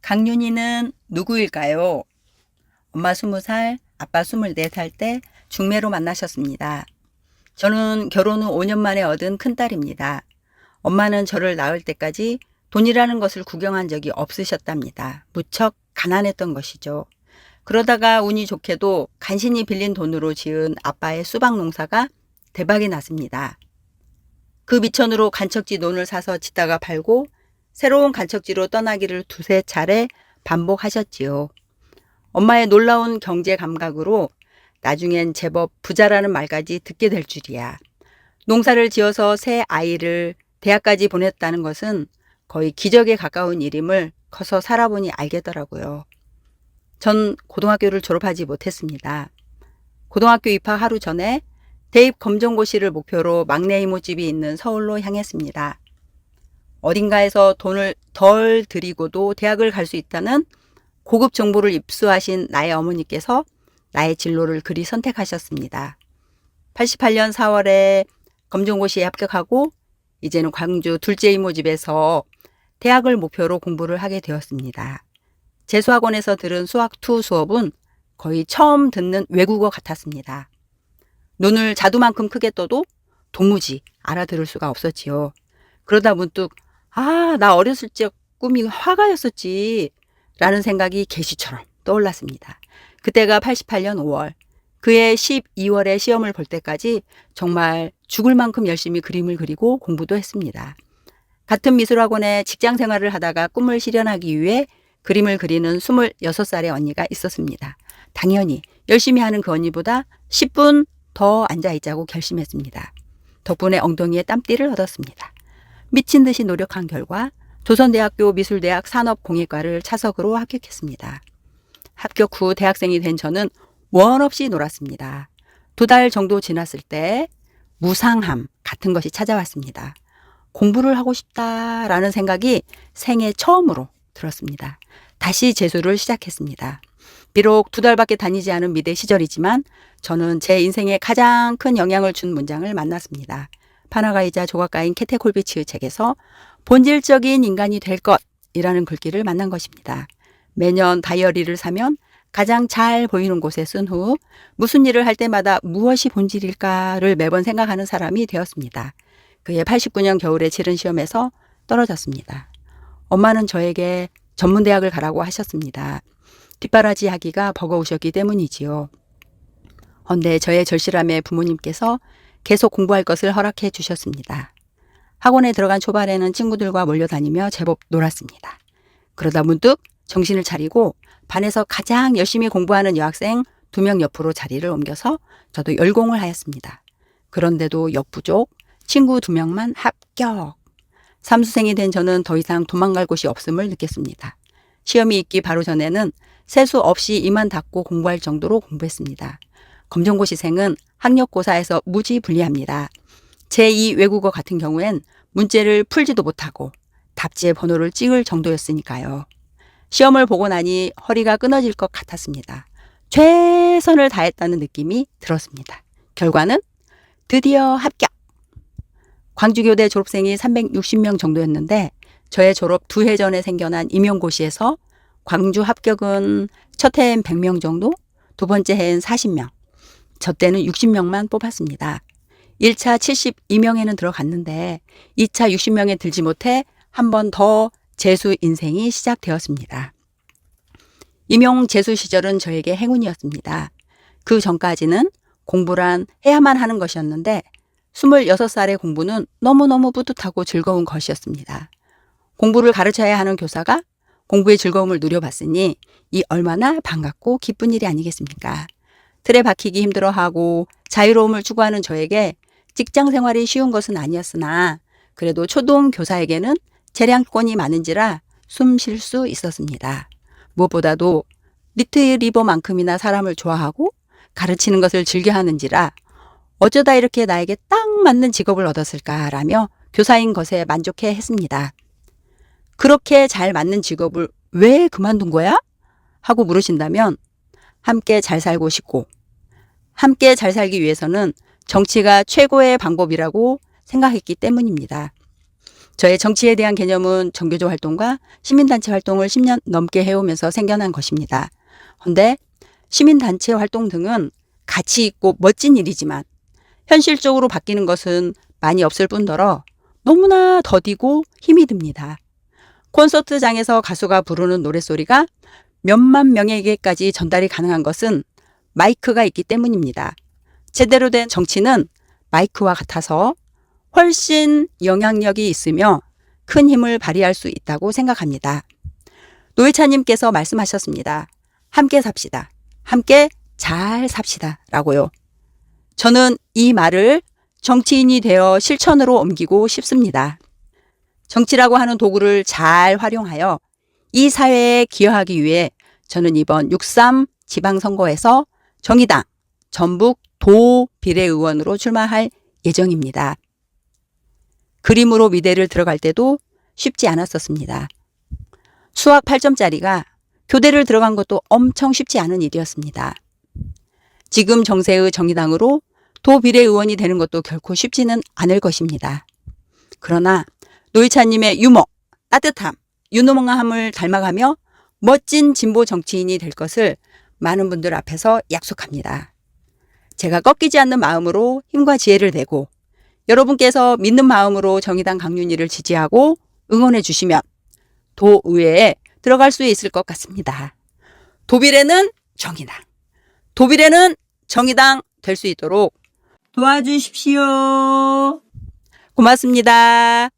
강윤희는 누구일까요? 엄마 20살, 아빠 24살 때 중매로 만나셨습니다. 저는 결혼 후 5년 만에 얻은 큰딸입니다. 엄마는 저를 낳을 때까지 돈이라는 것을 구경한 적이 없으셨답니다. 무척 가난했던 것이죠. 그러다가 운이 좋게도 간신히 빌린 돈으로 지은 아빠의 수박 농사가 대박이 났습니다. 그 미천으로 간척지 논을 사서 짓다가 팔고 새로운 간척지로 떠나기를 두세 차례 반복하셨지요. 엄마의 놀라운 경제 감각으로 나중엔 제법 부자라는 말까지 듣게 될 줄이야. 농사를 지어서 새 아이를 대학까지 보냈다는 것은 거의 기적에 가까운 일임을 커서 살아보니 알겠더라고요. 전 고등학교를 졸업하지 못했습니다. 고등학교 입학 하루 전에 대입 검정고시를 목표로 막내 이모집이 있는 서울로 향했습니다. 어딘가에서 돈을 덜 들이고도 대학을 갈 수 있다는 고급 정보를 입수하신 나의 어머니께서 나의 진로를 그리 선택하셨습니다. 88년 4월에 검정고시에 합격하고 이제는 광주 둘째 이모 집에서 대학을 목표로 공부를 하게 되었습니다. 재수학원에서 들은 수학2 수업은 거의 처음 듣는 외국어 같았습니다. 눈을 자두만큼 크게 떠도 도무지 알아들을 수가 없었지요. 그러다 문득 나 어렸을 적 꿈이 화가였었지 라는 생각이 계시처럼 떠올랐습니다. 그때가 88년 5월, 그해 12월에 시험을 볼 때까지 정말 죽을 만큼 열심히 그림을 그리고 공부도 했습니다. 같은 미술학원에 직장 생활을 하다가 꿈을 실현하기 위해 그림을 그리는 26살의 언니가 있었습니다. 당연히 열심히 하는 그 언니보다 10분 더 앉아있자고 결심했습니다. 덕분에 엉덩이에 땀띠를 얻었습니다. 미친 듯이 노력한 결과 조선대학교 미술대학 산업공예과를 차석으로 합격했습니다. 합격 후 대학생이 된 저는 원 없이 놀았습니다. 2달 정도 지났을 때 무상함 같은 것이 찾아왔습니다. 공부를 하고 싶다라는 생각이 생애 처음으로 들었습니다. 다시 재수를 시작했습니다. 비록 2달밖에 다니지 않은 미대 시절이지만 저는 제 인생에 가장 큰 영향을 준 문장을 만났습니다. 판화가이자 조각가인 캐테 콜비츠의 책에서 본질적인 인간이 될 것이라는 글귀를 만난 것입니다. 매년 다이어리를 사면 가장 잘 보이는 곳에 쓴 후 무슨 일을 할 때마다 무엇이 본질일까를 매번 생각하는 사람이 되었습니다. 그해 89년 겨울에 치른 시험에서 떨어졌습니다. 엄마는 저에게 전문대학을 가라고 하셨습니다. 뒷바라지 하기가 버거우셨기 때문이지요. 헌데 저의 절실함에 부모님께서 계속 공부할 것을 허락해 주셨습니다. 학원에 들어간 초반에는 친구들과 몰려다니며 제법 놀았습니다. 그러다 문득 정신을 차리고 반에서 가장 열심히 공부하는 여학생 2명 옆으로 자리를 옮겨서 저도 열공을 하였습니다. 그런데도 역부족, 친구 2명만 합격. 삼수생이 된 저는 더 이상 도망갈 곳이 없음을 느꼈습니다. 시험이 있기 바로 전에는 세수 없이 이만 닫고 공부할 정도로 공부했습니다. 검정고시생은 학력고사에서 무지 불리합니다. 제2 외국어 같은 경우엔 문제를 풀지도 못하고 답지의 번호를 찍을 정도였으니까요. 시험을 보고 나니 허리가 끊어질 것 같았습니다. 최선을 다했다는 느낌이 들었습니다. 결과는 드디어 합격! 광주교대 졸업생이 360명 정도였는데 저의 졸업 2해 전에 생겨난 임용고시에서 광주 합격은 첫 해엔 100명 정도, 두 번째 해엔 40명, 저 때는 60명만 뽑았습니다. 1차 72명에는 들어갔는데 2차 60명에 들지 못해 한 번 더 재수 인생이 시작되었습니다. 임용 재수 시절은 저에게 행운이었습니다. 그 전까지는 공부란 해야만 하는 것이었는데 26살의 공부는 너무너무 뿌듯하고 즐거운 것이었습니다. 공부를 가르쳐야 하는 교사가 공부의 즐거움을 누려봤으니 이 얼마나 반갑고 기쁜 일이 아니겠습니까? 틀에 박히기 힘들어하고 자유로움을 추구하는 저에게 직장 생활이 쉬운 것은 아니었으나 그래도 초등 교사에게는 재량권이 많은지라 숨 쉴 수 있었습니다. 무엇보다도 리트리버만큼이나 사람을 좋아하고 가르치는 것을 즐겨하는지라 어쩌다 이렇게 나에게 딱 맞는 직업을 얻었을까라며 교사인 것에 만족해 했습니다. 그렇게 잘 맞는 직업을 왜 그만둔 거야? 하고 물으신다면 함께 잘 살고 싶고 함께 잘 살기 위해서는 정치가 최고의 방법이라고 생각했기 때문입니다. 저의 정치에 대한 개념은 종교적 활동과 시민단체 활동을 10년 넘게 해오면서 생겨난 것입니다. 그런데 시민단체 활동 등은 가치 있고 멋진 일이지만 현실적으로 바뀌는 것은 많이 없을 뿐더러 너무나 더디고 힘이 듭니다. 콘서트장에서 가수가 부르는 노랫소리가 몇만 명에게까지 전달이 가능한 것은 마이크가 있기 때문입니다. 제대로 된 정치는 마이크와 같아서 훨씬 영향력이 있으며 큰 힘을 발휘할 수 있다고 생각합니다. 노회찬님께서 말씀하셨습니다. 함께 삽시다. 함께 잘 삽시다. 라고요. 저는 이 말을 정치인이 되어 실천으로 옮기고 싶습니다. 정치라고 하는 도구를 잘 활용하여 이 사회에 기여하기 위해 저는 이번 6.3 지방선거에서 정의당 전북 도 비례의원으로 출마할 예정입니다. 그림으로 미대를 들어갈 때도 쉽지 않았었습니다. 수학 8점짜리가 교대를 들어간 것도 엄청 쉽지 않은 일이었습니다. 지금 정세의 정의당으로 도 비례의원이 되는 것도 결코 쉽지는 않을 것입니다. 그러나 노회찬님의 유머, 따뜻함, 유능함을 닮아가며 멋진 진보 정치인이 될 것을 많은 분들 앞에서 약속합니다. 제가 꺾이지 않는 마음으로 힘과 지혜를 내고 여러분께서 믿는 마음으로 정의당 강윤희를 지지하고 응원해 주시면 도의회에 들어갈 수 있을 것 같습니다. 도비례는 정의당, 도비례는 정의당 될 수 있도록 도와주십시오. 고맙습니다.